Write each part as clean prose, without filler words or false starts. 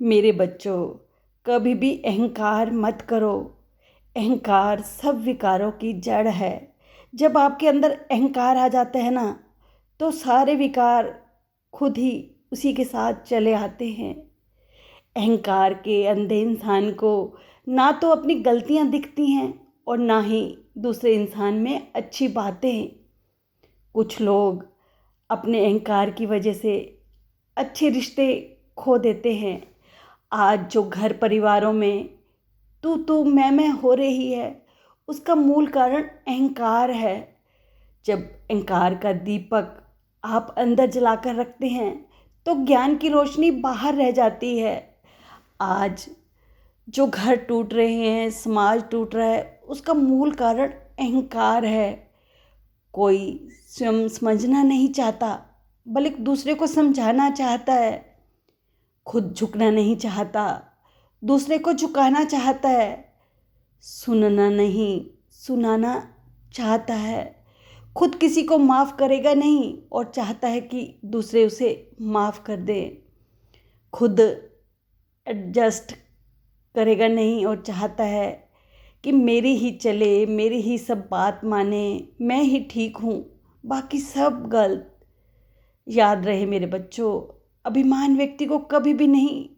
मेरे बच्चों, कभी भी अहंकार मत करो। अहंकार सब विकारों की जड़ है। जब आपके अंदर अहंकार आ जाता है ना, तो सारे विकार खुद ही उसी के साथ चले आते हैं। अहंकार के अंधे इंसान को ना तो अपनी गलतियां दिखती हैं और ना ही दूसरे इंसान में अच्छी बातें। कुछ लोग अपने अहंकार की वजह से अच्छे रिश्ते खो देते हैं। आज जो घर परिवारों में तू मैं हो रही है, उसका मूल कारण अहंकार है। जब अहंकार का दीपक आप अंदर जलाकर रखते हैं, तो ज्ञान की रोशनी बाहर रह जाती है। आज जो घर टूट रहे हैं, समाज टूट रहा है, उसका मूल कारण अहंकार है। कोई स्वयं समझना नहीं चाहता, बल्कि दूसरे को समझाना चाहता है। खुद झुकना नहीं चाहता, दूसरे को झुकाना चाहता है। सुनना नहीं, सुनाना चाहता है। खुद किसी को माफ़ करेगा नहीं और चाहता है कि दूसरे उसे माफ़ कर दे। खुद एडजस्ट करेगा नहीं और चाहता है कि मेरी ही चले, मेरी ही सब बात माने, मैं ही ठीक हूँ, बाकी सब गलत। याद रहे मेरे बच्चों, अभिमान व्यक्ति को कभी भी नहीं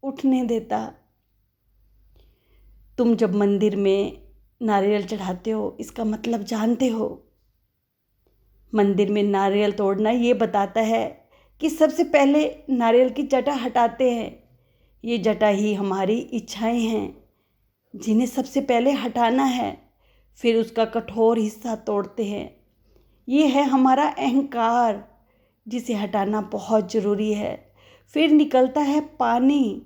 उठने देता। तुम जब मंदिर में नारियल चढ़ाते हो, इसका मतलब जानते हो? मंदिर में नारियल तोड़ना ये बताता है कि सबसे पहले नारियल की जटा हटाते हैं। ये जटा ही हमारी इच्छाएं हैं, जिन्हें सबसे पहले हटाना है। फिर उसका कठोर हिस्सा तोड़ते हैं। ये है हमारा अहंकार, जिसे हटाना बहुत ज़रूरी है। फिर निकलता है पानी।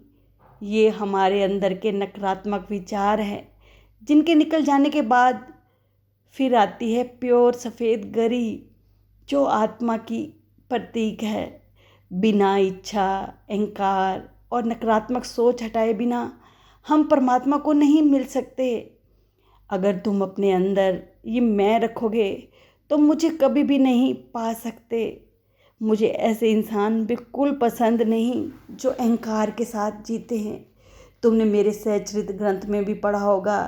ये हमारे अंदर के नकारात्मक विचार हैं, जिनके निकल जाने के बाद फिर आती है प्योर सफ़ेद गरी, जो आत्मा की प्रतीक है। बिना इच्छा, अहंकार और नकारात्मक सोच हटाए बिना हम परमात्मा को नहीं मिल सकते। अगर तुम अपने अंदर ये मैं रखोगे, तो मुझे कभी भी नहीं पा सकते। मुझे ऐसे इंसान बिल्कुल पसंद नहीं जो अहंकार के साथ जीते हैं। तुमने मेरे सच्चरित ग्रंथ में भी पढ़ा होगा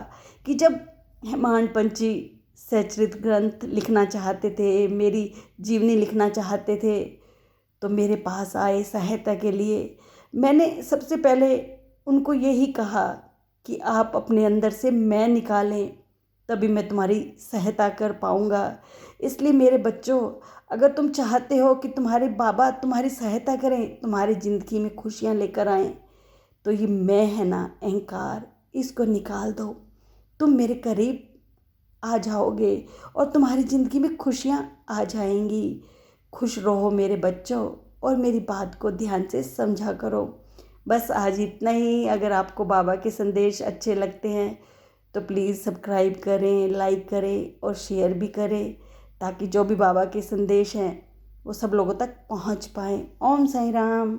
कि जब हेमाड पंची सच्चरित ग्रंथ लिखना चाहते थे, मेरी जीवनी लिखना चाहते थे, तो मेरे पास आए सहायता के लिए। मैंने सबसे पहले उनको यही कहा कि आप अपने अंदर से मैं निकालें, तभी मैं तुम्हारी सहायता कर पाऊँगा। इसलिए मेरे बच्चों, अगर तुम चाहते हो कि तुम्हारे बाबा तुम्हारी सहायता करें, तुम्हारी ज़िंदगी में खुशियाँ लेकर आएँ, तो ये मैं है ना, अहंकार, इसको निकाल दो। तुम मेरे करीब आ जाओगे और तुम्हारी ज़िंदगी में खुशियाँ आ जाएंगी। खुश रहो मेरे बच्चों, और मेरी बात को ध्यान से समझा करो। बस आज इतना ही। अगर आपको बाबा के संदेश अच्छे लगते हैं तो प्लीज़ सब्सक्राइब करें, लाइक करें और शेयर भी करें, ताकि जो भी बाबा के संदेश हैं वो सब लोगों तक पहुंच पाएँ। ओम साईं राम।